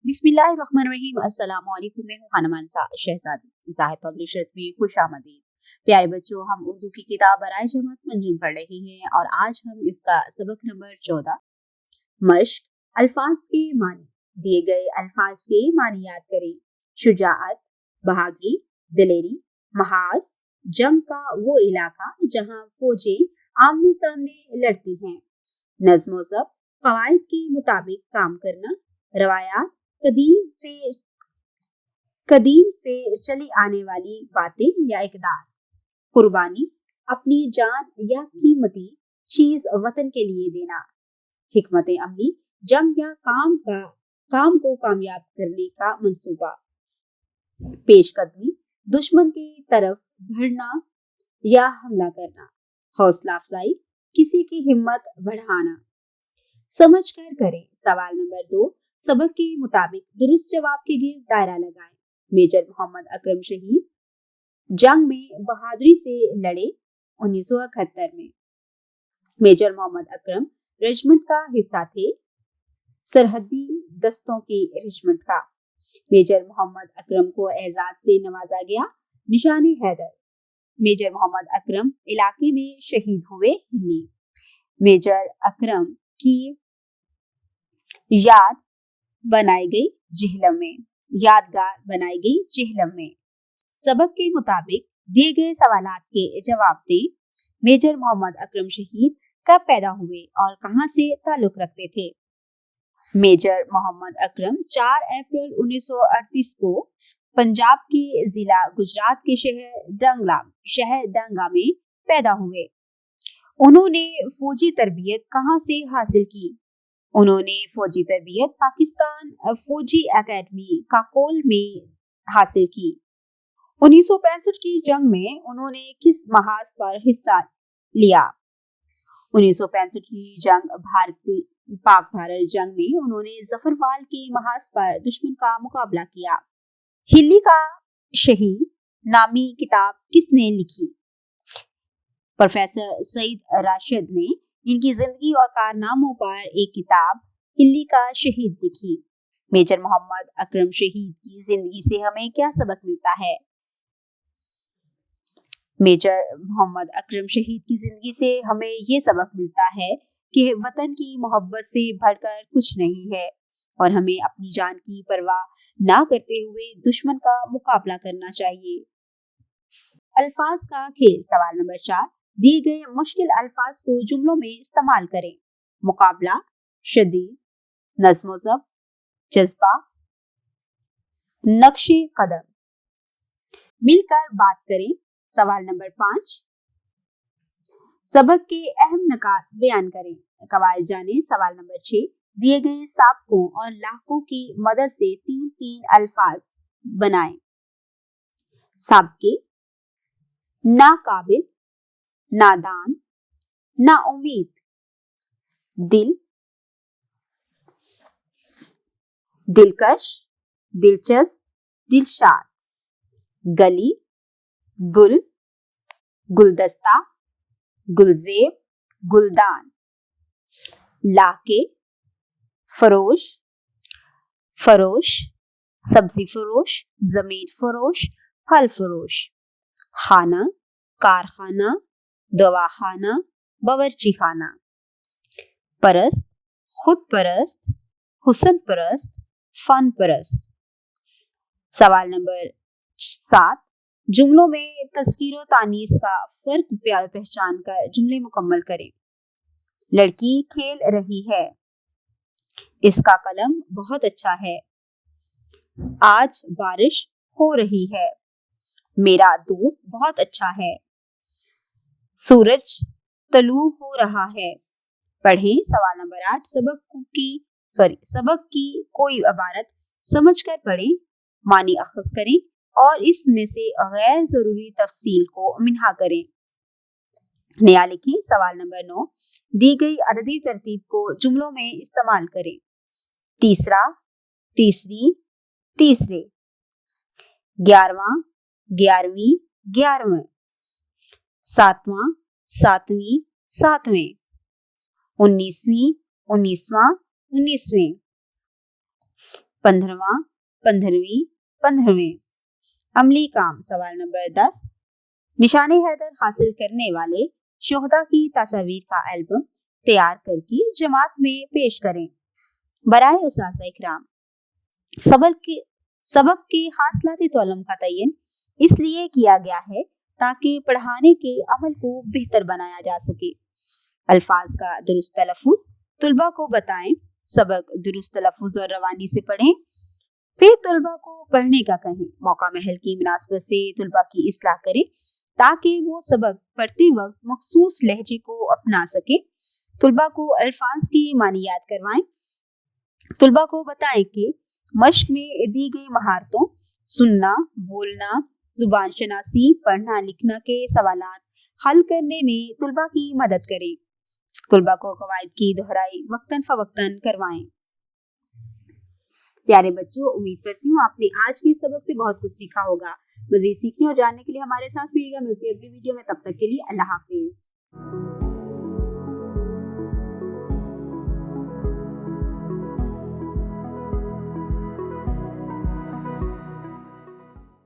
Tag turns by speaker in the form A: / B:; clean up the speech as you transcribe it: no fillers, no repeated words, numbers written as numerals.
A: बिस्मिल्लाहिर्रहमानिर्रहीम। अस्सलाम वालेकुम। मैं हूँ हनुमान शहजादी। जाहिद पब्लिशर्स में खुश आमदीद। प्यारे बच्चों, हम उर्दू की किताब बराए जमात मंजूम पढ़ रहे हैं और आज हम इसका सबक नंबर 14 मश्क अल्फाज के मानी। दिए गए अल्फाज के मानी याद करें। शुजाअत, बहादुरी, दिलेरी, महाज, जंग का वो इलाका जहाँ फौजें आमने सामने लड़ती हैं। नज़्म व ज़ब्त, कवायद के मुताबिक काम करना। रवायात, कदीम से चली आने वाली बातें या इक़दार। कुर्बानी, अपनी जान या कीमती चीज वतन के लिए देना। हिकमत अमली, जंग या काम को कामयाब करने का मंसूबा। पेशकदमी, दुश्मन की तरफ बढ़ना या हमला करना। हौसला अफजाई, किसी की हिम्मत बढ़ाना। समझ कर करें। सवाल नंबर 2, सबक के मुताबिक दुरुस्त जवाब के गिर्द दायरा लगाएं। मेजर मोहम्मद अकरम शहीद जंग में बहादुरी से लड़े 1971 में। मेजर मोहम्मद अकरम रेजिमेंट का हिस्सा थे, सरहदी दस्तों की रेजिमेंट का। मेजर मोहम्मद अकरम को एजाज से नवाजा गया, निशाने हैदर। मेजर मोहम्मद अकरम इलाके में शहीद हुए, हिल्ली। मेजर अकरम की यादगार बनाई गई जिहलम में। सबक के मुताबिक दिए गए सवालात के जवाब दें। मेजर मोहम्मद अकरम शहीद कब पैदा हुए और कहां से ताल्लुक रखते थे? मेजर मोहम्मद अकरम 4 अप्रैल 1938 को पंजाब के जिला गुजरात के शहर डंगा में पैदा हुए। उन्होंने फौजी तरबियत कहां से हासिल की? उन्होंने फौजी तरबियत पाकिस्तान फौजी एकेडमी काकोल में हासिल की। 1965 की जंग में उन्होंने किस महाज पर हिस्सा लिया? 1965 की जंग पाक भारत जंग में उन्होंने जफरवाल के महाज पर दुश्मन का मुकाबला किया। हिल्ली का शहीद नामी किताब किसने लिखी? प्रोफेसर सईद राशिद ने इनकी जिंदगी और कारनामों पर एक किताब हिल्ली का शहीद लिखी। मेजर मोहम्मद अकरम शहीद की जिंदगी से हमें क्या सबक मिलता है? मेजर मोहम्मद अकरम शहीद की जिंदगी से हमें ये सबक मिलता है कि वतन की मोहब्बत से बढ़कर कुछ नहीं है और हमें अपनी जान की परवाह ना करते हुए दुश्मन का मुकाबला करना चाहिए। अल्फाज का खेल। सवाल नंबर 4, दिए गए मुश्किल अल्फाज को जुमलों में इस्तेमाल करें। मुकाबला, शदीद, नज़्म व ज़ब्त, जज्बा, नक्शे कदम। मिलकर बात करें। सवाल नंबर 5, सबक के अहम नकात बयान करें। कवायद जानें। सवाल नंबर 6, दिए गए साबकों और लाहकों की मदद से 3 अल्फाज बनाएं। साबके, नाकाबिल, नादान, नाउमीद। दिल, दिलकश, दिलचस्प, दिलशाद। गली, गुल, गुलदस्ता, गुलजेब, गुलदान। लाके, फरोश, सब्जी फरोश, जमीन फरोश, फल फरोश। खाना, कारखाना, दवाखाना, बावर्ची खाना। परस्त, खुद परस्त, हुस्न परस्त, फन परस्त। सवाल नंबर 7, जुमलों में तस्कीर और तानीस का फर्क पहचान कर जुमले मुकम्मल करें। लड़की खेल रही है, इसका कलम बहुत अच्छा है। आज बारिश हो रही है, मेरा दोस्त बहुत अच्छा है। सूरज तलू हो रहा है। पढ़ें। सवाल नंबर 8, सबक की कोई इबारत समझकर पढ़ें, मानी अखज़ करें और इसमें से गैर जरूरी तफसील को मिन्हा करें। नया लिखें। सवाल नंबर 9, दी गई अददी तरतीब को जुमलों में इस्तेमाल करें। तीसरा, तीसरी, तीसरे। 11वां, 11वीं, 11वें। 7वां, 7वीं, 7वें। 19वीं, 19वां, 19वें। 15वां, 15वीं, 15वें। अमली काम सवाल नंबर 10, निशाने हैदर हासिल करने वाले शोहदा की तस्वीर का एल्बम तैयार करके जमात में पेश करें। बराए उस्ताज़ इकराम, सबक के हासिलात तौलम का तयन इसलिए किया गया है ताकि पढ़ाने के अमल को बेहतर बनाया जा सके। अल्फाज का दुरुस्त तलफ़ुज़ तुलबा को बताएं। सबक दुरुस्त तलफ़ुज़ और रवानी से पढ़ें, फिर तुलबा को पढ़ने का कहें। मौका महल की मुनासबत से तुलबा की इस्लाह करें ताकि वो सबक पढ़ते वक्त मखसूस लहजे को अपना सके। तुलबा को अल्फाज की मानी याद करवाएं। तुलबा को बताएं कि मश्क में दी गई महारतों सुनना, बोलना, जुबान शनासी, पढ़ना लिखना के सवालात हल करने में तुलबा की मदद करें। तुलबा को कवायद की दोहराई वक्तन फवक्तन करवाएं। प्यारे बच्चों, उम्मीद करती हूँ आपने आज के सबक से बहुत कुछ सीखा होगा। मज़ीद सीखने और जानने के लिए हमारे साथ रहिएगा। मिलती है अगली वीडियो में, तब तक के लिए अल्लाह हाफिज।